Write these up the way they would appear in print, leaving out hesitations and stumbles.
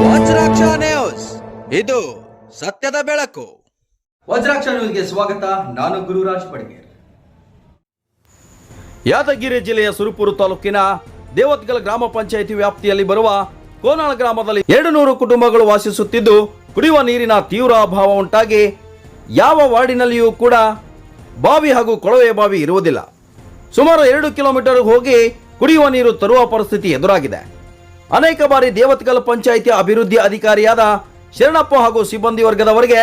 Vajraksha news, ಇದು ಸತ್ಯದ ಬೆಳಕು. ವಜ್ರಾಕ್ಷ ನ್ಯೂಸ್ಗೆ ಸ್ವಾಗತ. ನಾನು ಗುರುರಾಜ್ ಪಡ್ಗೇರ್. ಯಾದಗಿರಿ ಜಿಲ್ಲೆಯ ಸುರಪುರ ತಾಲೂಕಿನ ದೇವತ್ಗಲ್ ಗ್ರಾಮ ಪಂಚಾಯಿತಿ ವ್ಯಾಪ್ತಿಯಲ್ಲಿ ಬರುವ ಕೋನಾಳ ಗ್ರಾಮದಲ್ಲಿ 200 ಕುಟುಂಬಗಳು ವಾಸಿಸುತ್ತಿದ್ದು, ಕುಡಿಯುವ ನೀರಿನ ತೀವ್ರ ಅಭಾವ ಉಂಟಾಗಿ ಯಾವ ವಾರ್ಡಿನಲ್ಲಿಯೂ ಕೂಡ ಬಾವಿ ಹಾಗೂ ಕೊಳವೆ ಬಾವಿ ಇರುವುದಿಲ್ಲ. ಸುಮಾರು 2 ಕಿಲೋಮೀಟರ್ ಹೋಗಿ ಕುಡಿಯುವ ನೀರು ತರುವ ಪರಿಸ್ಥಿತಿ ಎದುರಾಗಿದೆ. ಅನೇಕ ಬಾರಿ ದೇವತ್ಗಲ್ ಪಂಚಾಯಿತಿಯ ಅಭಿವೃದ್ಧಿ ಅಧಿಕಾರಿಯಾದ ಶರಣಪ್ಪ ಹಾಗೂ ಸಿಬ್ಬಂದಿ ವರ್ಗದವರಿಗೆ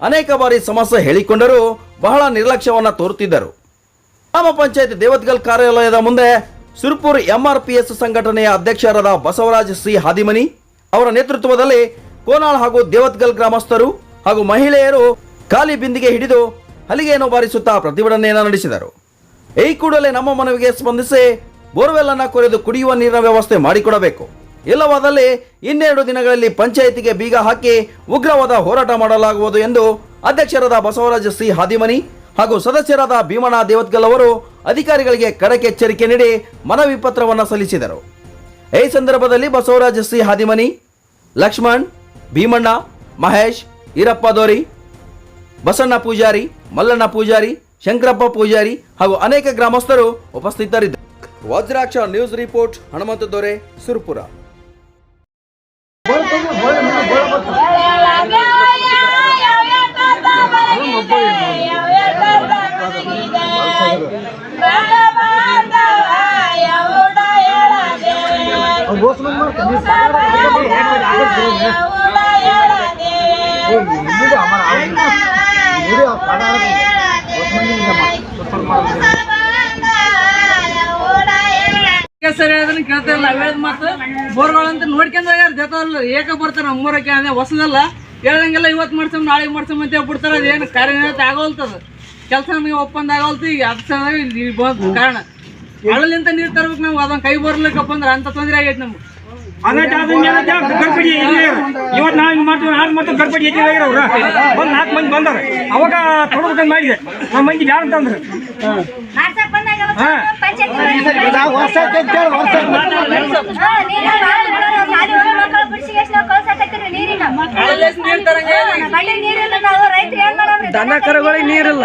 ಅನೇಕ ಬಾರಿ ಸಮಸ್ಯೆ ಹೇಳಿಕೊಂಡರೂ ಬಹಳ ನಿರ್ಲಕ್ಷ್ಯವನ್ನು ತೋರುತ್ತಿದ್ದರು. ಗ್ರಾಮ ಪಂಚಾಯತ್ ದೇವತ್ಗಲ್ ಕಾರ್ಯಾಲಯದ ಮುಂದೆ ಸುರಪುರ MRPS ಸಂಘಟನೆಯ ಅಧ್ಯಕ್ಷರಾದ ಬಸವರಾಜ್ ಸಿ ಹಾದಿಮನಿ ಅವರ ನೇತೃತ್ವದಲ್ಲಿ ಕೋನಾಳ ಹಾಗೂ ದೇವತ್ಗಲ್ ಗ್ರಾಮಸ್ಥರು ಹಾಗೂ ಮಹಿಳೆಯರು ಖಾಲಿ ಬಿಂದಿಗೆ ಹಿಡಿದು ಹಲಿಗೆಯನ್ನು ಬಾರಿಸುತ್ತಾ ಪ್ರತಿಭಟನೆಯನ್ನು ನಡೆಸಿದರು. ಈ ಕೂಡಲೇ ನಮ್ಮ ಮನವಿಗೆ ಸ್ಪಂದಿಸಿ ಬೋರ್ವೆಲ್ ಅನ್ನು ಕೊರೆದು ಕುಡಿಯುವ ನೀರಿನ ವ್ಯವಸ್ಥೆ ಮಾಡಿಕೊಡಬೇಕು, ಇಲ್ಲವಾದಲ್ಲಿ 2 ದಿನಗಳಲ್ಲಿ ಪಂಚಾಯಿತಿಗೆ ಬೀಗ ಹಾಕಿ ಉಗ್ರವಾದ ಹೋರಾಟ ಮಾಡಲಾಗುವುದು ಎಂದು ಅಧ್ಯಕ್ಷರಾದ ಬಸವರಾಜ ಸಿ ಹಾದಿಮನಿ ಹಾಗೂ ಸದಸ್ಯರಾದ ಭೀಮಣ್ಣ ದೇವತ್ಗಲ್ ಅವರು ಅಧಿಕಾರಿಗಳಿಗೆ ಖಡಕ್ ಎಚ್ಚರಿಕೆ ನೀಡಿ ಮನವಿ ಪತ್ರವನ್ನು ಸಲ್ಲಿಸಿದರು. ಈ ಸಂದರ್ಭದಲ್ಲಿ ಬಸವರಾಜ ಸಿ ಹಾದಿಮನಿ, ಲಕ್ಷ್ಮಣ್, ಭೀಮಣ್ಣ, ಮಹೇಶ್, ಈರಪ್ಪ ದೋರಿ, ಬಸಣ್ಣ ಪೂಜಾರಿ, ಮಲ್ಲಣ್ಣ ಪೂಜಾರಿ, ಶಂಕರಪ್ಪ ಪೂಜಾರಿ ಹಾಗೂ ಅನೇಕ ಗ್ರಾಮಸ್ಥರು ಉಪಸ್ಥಿತರಿದ್ದರು. ವಜ್ರಾಕ್ಷ ನ್ಯೂಸ್ ರಿಪೋರ್ಟ್, ಹನುಮಂತ ದೊರೆ, ಸುರಪುರ. ಸರಿ ಅದನ್ನ ಕೇಳ್ತಾ ಇಲ್ಲ. ಅವೇದ್ ಮಾತು ಬೋರ್ಗಳಂತ ನೋಡ್ಕೊಂಡ್ ಜೊತೆ ಏಕ ಬರ್ತಾರ ನಮ್ಮೂರಕ್ಕೆ ಅದೇ ಹೊಸದಲ್ಲ ಹೇಳ್ದಂಗೆಲ್ಲ ಇವತ್ತು ಮಾಡ್ಸಮ್ ನಾಳೆಗೆ ಮಾಡ್ಸಮ್ ಅಂತ ಹೇಳ್ಬಿಡ್ತಾರ. ಅದೇನು ಕಾರ್ಯನಿರತ ಆಗೋಲ್ತದ, ಕೆಲಸ ನಮಗೆ ಒಪ್ಪಂದ ಆಗೋಲ್ತು. ಈಗ ಅದ್ ಕಾರಣ ಹಳ್ಳಲಿಂತ ನೀರು ತರ್ಬೇಕು. ನಮ್ಗೆ ಅದನ್ನ ಕೈ ಬರ್ಲಿಕ್ಕಪ್ಪ ಅಂದ್ರೆ ಅಂತ ತೊಂದರೆ ಆಗೈತೆ ನಮ್ಗೆ. ಗರ್ಪಡಿ ಇವತ್ತು ನಾವು ಹಿಂಗೆ ಮಾಡ್ತೀವಿ, ನಾಲ್ಕು ಮತ್ತು ಗರ್ಪಡಿ ಹೆಚ್ಚಿಗೆ ಅವ್ರು ಒಂದು 4 ಮಂದಿ ಬಂದಾರ. ಅವಾಗ ತೊಡಬೇಕಂತ ಮಾಡಿದೆ. ನಮ್ಮ ಮಂದಿ ಯಾರು ಅಂತಂದ್ರೆ ದನ ಕರುಗಳಿಗೆ ನೀರಿಲ್ಲ.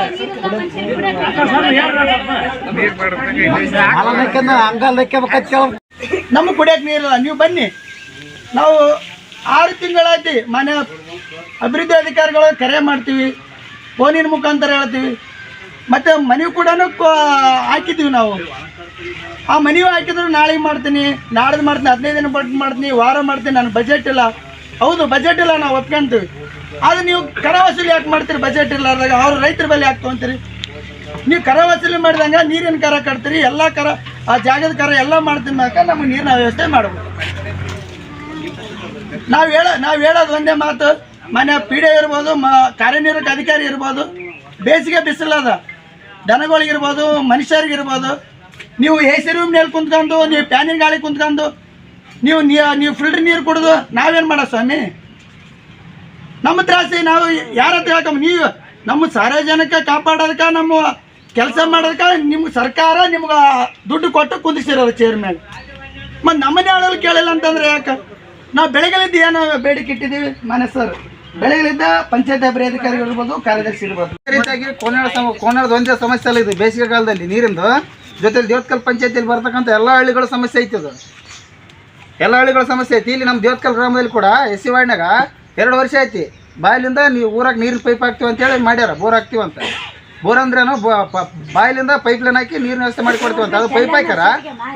ನಮಗೆ ಕುಡಿಯೋಕೆ ನೀರಿಲ್ಲ. ನೀವು ಬನ್ನಿ, ನಾವು 6 ತಿಂಗಳಾಯ್ತು ಮನೆ ಅಭಿವೃದ್ಧಿ ಅಧಿಕಾರಿಗಳು ಕರೆ ಮಾಡ್ತೀವಿ, ಫೋನಿನ ಮುಖಾಂತರ ಹೇಳ್ತೀವಿ, ಮತ್ತು ಮನವಿ ಕೂಡ ಹಾಕಿದ್ದೀವಿ. ನಾವು ಆ ಮನವಿ ಹಾಕಿದ್ರು ನಾಳೆಗೆ ಮಾಡ್ತೀನಿ, ನಾಡ್ದು ಮಾಡ್ತೀನಿ, 15 ದಿನ ಬಟ್ ಮಾಡ್ತೀನಿ, ವಾರ ಮಾಡ್ತೀನಿ, ನಾನು ಬಜೆಟ್ ಇಲ್ಲ. ಹೌದು, ಬಜೆಟ್ ಇಲ್ಲ, ನಾವು ಒಪ್ಕೊಂತೀವಿ. ಆದರೆ ನೀವು ಕರ ವಸೂಲಿ ಯಾಕೆ ಮಾಡ್ತೀರಿ? ಬಜೆಟ್ ಇಲ್ಲಾರ್ದಾಗ ಅವ್ರು ರೈತರ ಬೆಲೆ ಯಾಕೆ ತೊಗೊಂತೀರಿ? ನೀವು ಕರ ವಸೂಲಿ ಮಾಡಿದಂಗೆ ನೀರಿನ ಕರ ಕಟ್ತೀರಿ, ಎಲ್ಲ ಕರ ಆ ಜಾಗದ ಕರ ಎಲ್ಲ ಮಾಡ್ತೀನಿ. ನಮಗೆ ನೀರಿನ ವ್ಯವಸ್ಥೆ ಮಾಡಬೇಕು. ನಾವು ಹೇಳೋದು ಒಂದೇ ಮಾತು, ಮನೆ ಪೀಡೆ ಇರ್ಬೋದು, ಕಾರ್ಯನಿರ್ವಾಹಕ ಅಧಿಕಾರಿ ಇರ್ಬೋದು, ಬೇಸಿಗೆ ಬಿಸಿಲದ ದನಗಳಿಗಿರ್ಬೋದು, ಮನುಷ್ಯರಿಗಿರ್ಬೋದು, ನೀವು AC ರೂಮ್ನಲ್ಲಿ ಕುಂತ್ಕೊಂಡು, ನೀವು ಫ್ಯಾನಿನ ಗಾಳಿ ಕುಂತ್ಕೊಂಡು ನೀವು ಫಿಲ್ಟರ್ ನೀರು ಕುಡಿದು ನಾವೇನು ಮಾಡೋ ಸ್ವಾಮಿ? ನಮ್ಮ ತ್ರಾಸಿ ನಾವು ಯಾರ ಹತ್ರ ಹೇಳ್ಕೊಂಬ? ನೀವು ನಮ್ಮ ಸಾರ್ವಜನಿಕ ಕಾಪಾಡೋದಕ್ಕೆ, ನಮ್ಮ ಕೆಲಸ ಮಾಡೋದಕ್ಕೆ ನಿಮ್ಗೆ ಸರ್ಕಾರ ನಿಮ್ಗೆ ದುಡ್ಡು ಕೊಟ್ಟು ಕುಂದಿಸಿರೋದು ಚೇರ್ ಮೇಲೆ. ಮತ್ತು ನಮ್ಮನ್ನೇ ಆಳಲು ಕೇಳಿಲ್ಲ ಅಂತಂದರೆ ಯಾಕೆ? ನಾವು ಬೆಳಗ್ಗೆಲಿದ್ದು ಏನು ಬೇಡಿಕೆ ಇಟ್ಟಿದ್ದೀವಿ ಮನೆ ಸರ್? ಬೆಳಗ್ಗೆಲಿದ್ದ ಪಂಚಾಯತ್ ಅಭಿವೃದ್ಧಿ ಅಧಿಕಾರಿಗಳು ಇರ್ಬೋದು, ಕಾರ್ಯದರ್ಶಿ ಇರ್ಬೋದು. ರೀತಿಯಾಗಿ ಕೋನಾಳದ ಒಂದೇ ಸಮಸ್ಯೆ ಅಲ್ಲ ಇದು. ಬೇಸಿಗೆ ಕಾಲದಲ್ಲಿ ನೀರಿಂದು ಜೊತೆಲಿ ದೇವತ್ಕಲ್ ಪಂಚಾಯತಿಯಲ್ಲಿ ಬರ್ತಕ್ಕಂಥ ಎಲ್ಲ ಹಳ್ಳಿಗಳ ಸಮಸ್ಯೆ ಐತಿ. ಇದು ಎಲ್ಲ ಹಳ್ಳಿಗಳ ಸಮಸ್ಯೆ ಐತಿ. ಇಲ್ಲಿ ನಮ್ಮ ದೇವತ್ಕಲ್ ಗ್ರಾಮದಲ್ಲಿ ಕೂಡ SC ವಾರ್ಡ್ನಾಗ 2 ವರ್ಷ ಐತಿ ಬಾಯಿಲಿಂದ ನೀವು ಊರಾಗ ನೀರಿನ ಪೈಪ್ ಹಾಕ್ತೀವಿ ಅಂತೇಳಿ ಮಾಡ್ಯಾರ. ಬೋರ್ ಹಾಕ್ತೀವಂತ. ಬೋರ್ ಅಂದ್ರೇನು, ಬಾಯಿಲಿಂದ ಪೈಪ್ ಲೈನ್ ಹಾಕಿ ನೀರಿನ ವ್ಯವಸ್ಥೆ ಮಾಡಿ ಕೊಡ್ತೀವಂತ. ಅದು ಪೈಪ್ ಹಾಕ್ಯಾರ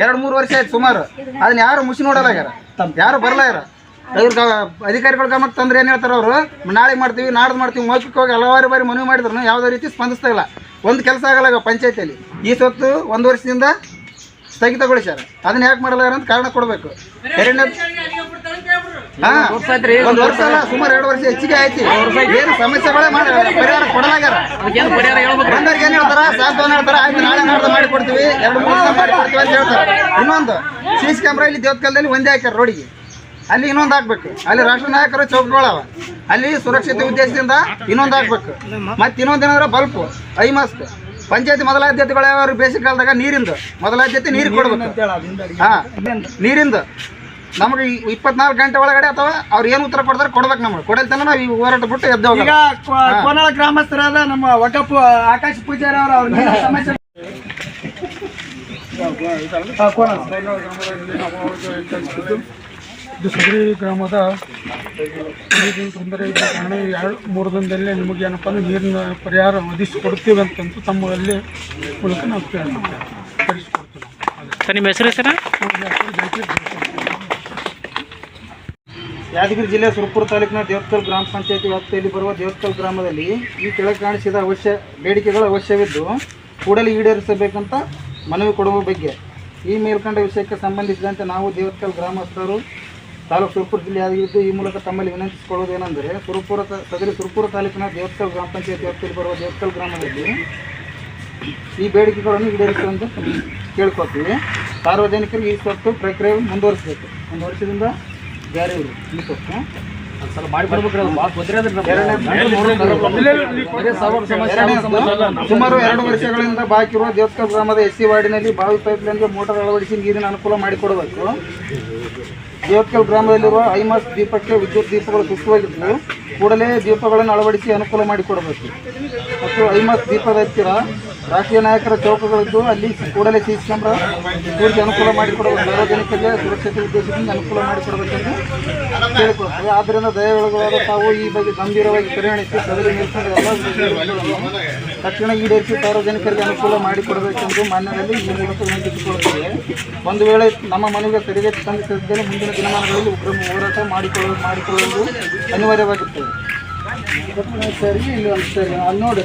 2-3 ವರ್ಷ ಆಯ್ತು ಸುಮಾರು. ಅದನ್ನ ಯಾರು ಮುಸಿ ನೋಡಲಾಗ್ಯಾರ, ಯಾರು ಬರಲಾಗ್ಯಾರ. ಇವ್ರ ಅಧಿಕಾರಿಗಳ ಗಮನಕ್ಕೆ ತಂದ್ರೆ ಏನು ಹೇಳ್ತಾರೆ ಅವರು? ನಾಳೆಗೆ ಮಾಡ್ತೀವಿ, ನಾಡ್ದು ಮಾಡ್ತೀವಿ, ಮೌಖಿಕ ಹೋಗಿ ಹಲವಾರು ಬಾರಿ ಮನವಿ ಮಾಡಿದ್ರು ಯಾವುದೇ ರೀತಿ ಸ್ಪಂದಿಸ್ತಾ ಇಲ್ಲ. ಒಂದು ಕೆಲಸ ಆಗಲ್ಲ ಪಂಚಾಯತಿಯಲ್ಲಿ. ಈ ಸೊತ್ತು 1 ವರ್ಷದಿಂದ ಸ್ಥಗಿತಗೊಳಿಸ್ಯಾರ. ಅದನ್ನ ಯಾಕೆ ಮಾಡಲಾರ ಅಂತ ಕಾರಣ ಕೊಡಬೇಕು. ಒಂದು ವರ್ಷ ಅಲ್ಲ, ಸುಮಾರು 2 ವರ್ಷ ಹೆಚ್ಚಿಗೆ ಆಯ್ತು. ಏನು ಸಮಸ್ಯೆಗಳೇ ಪರಿಹಾರ ಕೊಡಲಾಗ್ಯಾರ. ಬಂದವ್ರಿಗೆ ಏನು ಹೇಳ್ತಾರ? ಸಾಧ್ಯವನ್ನ ಹೇಳ್ತಾರ, ಆಯ್ತು ನಾಳೆ ನಾಡ್ದು ಮಾಡಿ ಕೊಡ್ತೀವಿ, 2-3 ದಿನ ಮಾಡಿ ಕೊಡ್ತೀವಿ ಅಂತ ಹೇಳ್ತಾರೆ. ಇನ್ನೊಂದು CC ಕ್ಯಾಮ್ರಾ ಇಲ್ಲಿ ದೇವತ್ಕಲ್ದಲ್ಲಿ ಒಂದೇ ಹಾಕ್ಯಾರ ರೋಡಿಗೆ. ಅಲ್ಲಿ ಇನ್ನೊಂದು ಹಾಕ್ಬೇಕು. ಅಲ್ಲಿ ರಾಷ್ಟ್ರ ನಾಯಕರು ಚೌಕಗಳವ, ಅಲ್ಲಿ ಸುರಕ್ಷತೆ ಉದ್ದೇಶದಿಂದ ಇನ್ನೊಂದು ಹಾಕ್ಬೇಕು. ಮತ್ತೆ ಇನ್ನೊಂದು ಏನಾದ್ರೆ ಬಲ್ಪು, ಐ ಮಾಸ್ಕ್ ಪಂಚಾಯತಿ ಮೊದಲ ಆದ್ಯತೆಗಳು ಯಾವ ಬೇಸಿಗೆ ಕಾಲದಾಗ ನೀರಿಂದು ಮೊದಲ ಆದ್ಯತೆ ನೀರು ಕೊಡ್ಬೇಕು. ಹಾಂ, ನೀರಿಂದು ನಮಗೆ 24 ಗಂಟೆ ಒಳಗಡೆ ಅಥವಾ ಅವ್ರು ಏನು ಉತ್ತರ ಕೊಡ್ತಾರೆ ಕೊಡ್ಬೇಕು. ನಮಗೆ ಕೊಡಲ್ತನ ನಾವು ಈ ಹೋರಾಟ ಬಿಟ್ಟು ಎದ್ದು ಈಗ ಕೋನಾಳ ಗ್ರಾಮಸ್ಥರಾದ ನಮ್ಮ ವಕಫ್ ಆಕಾಶ್ ಪೂಜಾರಿ ಅವರು ಅವ್ರ ಸಮಸ್ಯೆ ಇದು ಸಗರಿ ಗ್ರಾಮದ ನೀರಿನ ತೊಂದರೆ ಇದ್ದ ಕಾರಣ 2-3 ದಿನದಲ್ಲೇ ನಿಮಗೆ ಏನಪ್ಪ ಅಂದರೆ ನೀರಿನ ಪರಿಹಾರ ಒದಗಿಸಿಕೊಡ್ತೀವಿ ಅಂತಂದು ತಮ್ಮಲ್ಲಿ ಮೂಲಕ ನಾವು ಕಳಿಸ್ಕೊಡ್ತೀವಿ. ನಿಮ್ಮ ಹೆಸರು ಸರ್? ಯಾದಗಿರಿ ಜಿಲ್ಲೆ ಸುರಪುರ ತಾಲೂಕಿನ ದೇವತ್ಕಲ್ ಗ್ರಾಮ ಪಂಚಾಯತಿ ವ್ಯಾಪ್ತಿಯಲ್ಲಿ ಬರುವ ದೇವತ್ಕಲ್ ಗ್ರಾಮದಲ್ಲಿ ಈ ಕೆಳಗೆ ಕಾಣಿಸಿದ ಬೇಡಿಕೆಗಳು ಅವಶ್ಯವಿದ್ದು ಕೂಡಲೇ ಈಡೇರಿಸಬೇಕಂತ ಮನವಿ ಕೊಡುವ ಬಗ್ಗೆ ಈ ಮೇಲ್ಕಂಡ ವಿಷಯಕ್ಕೆ ಸಂಬಂಧಿಸಿದಂತೆ ನಾವು ದೇವತ್ಕಲ್ ಗ್ರಾಮಸ್ಥರು ತಾಲೂಕು ಸುರಪುರ ಜಿಲ್ಲೆ ಯಾದಗಿರಿದ್ದು ಈ ಮೂಲಕ ತಮ್ಮಲ್ಲಿ ವಿನಂತಿಸಿಕೊಳ್ಳುವುದೇನೆಂದರೆ ಸುರಪುರ ತಾಲೂಕಿನ ದೇವತ್ಕಲ್ ಗ್ರಾಮ ಪಂಚಾಯತಿ ವ್ಯಾಪ್ತಿಯಲ್ಲಿ ಬರುವ ದೇವತ್ಕಲ್ ಗ್ರಾಮದಲ್ಲಿ ಈ ಬೇಡಿಕೆಗಳನ್ನು ಈಡೇರಿಸುವಂತೆ ಕೇಳ್ಕೊತೀವಿ. ಸಾರ್ವಜನಿಕರಿಗೆ ಈ ಸ್ವತ್ತು ಪ್ರಕ್ರಿಯೆ ಮುಂದುವರಿಸಬೇಕು. 1 ವರ್ಷದಿಂದ ಜಾರಿ ಇದೆ ಈ ಸ್ವತ್ತು. ಸುಮಾರು 2 ವರ್ಷಗಳಿಂದ ಬಾಕಿ ಇರುವ ದೇವತ್ಕಲ್ ಗ್ರಾಮದ SC ವಾರ್ಡಿನಲ್ಲಿ ಬಾವಿ ಪೈಪ್ಲೈನ್ಗೆ ಮೋಟಾರ್ ಅಳವಡಿಸಿ ನೀರಿನ ಅನುಕೂಲ ಮಾಡಿಕೊಡಬೇಕು. ದೇವತ್ಕಲ್ ಗ್ರಾಮದಲ್ಲಿರುವ ಐಮಾಸ್ ದೀಪಕ್ಕೆ ವಿದ್ಯುತ್ ದೀಪಗಳು ಸುತ್ತವಾಗಿದ್ದು ಕೂಡಲೇ ದೀಪಗಳನ್ನು ಅಳವಡಿಸಿ ಅನುಕೂಲ ಮಾಡಿಕೊಡಬೇಕು. ಮತ್ತು ಐಮಾಸ್ ದೀಪದ ಹತ್ತಿರ ರಾಷ್ಟ್ರೀಯ ನಾಯಕರ ಚೌಕಗಳಿದ್ದು ಅಲ್ಲಿ ಕೂಡಲೇ CC ಕ್ಯಾಮ್ರಾ ಕೂಡಿಸಿ ಅನುಕೂಲ ಮಾಡಿಕೊಡಬೇಕು. ಸಾರ್ವಜನಿಕರಿಗೆ ಸುರಕ್ಷತೆ ಉದ್ದೇಶದಿಂದ ಅನುಕೂಲ ಮಾಡಿಕೊಡಬೇಕೆಂದು ಕೇಳಿಕೊಳ್ತೇವೆ. ಆದ್ದರಿಂದ ದಯವಿಳಗಾದ ತಾವು ಈ ಬಗ್ಗೆ ಗಂಭೀರವಾಗಿ ಪರಿಗಣಿಸಿ ಸದರಿ ಮೇಲ್ಕಂಡ ಎಲ್ಲ ವಿಷಯಗಳನ್ನು ತಕ್ಷಣ ಈಡೇರಿಸಿ ಸಾರ್ವಜನಿಕರಿಗೆ ಅನುಕೂಲ ಮಾಡಿಕೊಡಬೇಕೆಂದು ಮಾನ್ಯದಲ್ಲಿ ಈ ಮೂಲಕ ವಿನಂತಿಸಿಕೊಳ್ಳುತ್ತೇವೆ. ಒಂದು ವೇಳೆ ನಮ್ಮ ಮನೆಗೆ ತೆರಿಗೆ ಸ್ಪಂದಿಸದಿದ್ದರೆ ಮುಂದಿನ ದಿನಮಾನಗಳಲ್ಲಿ ಉಗ್ರ ಹೋರಾಟ ಮಾಡಿಕೊಳ್ಳುವುದು ಅನಿವಾರ್ಯವಾಗಿರುತ್ತದೆ. ಸರಿ, ಇಲ್ಲಿ ಒಂದು ಸರಿ ನೋಡಿ.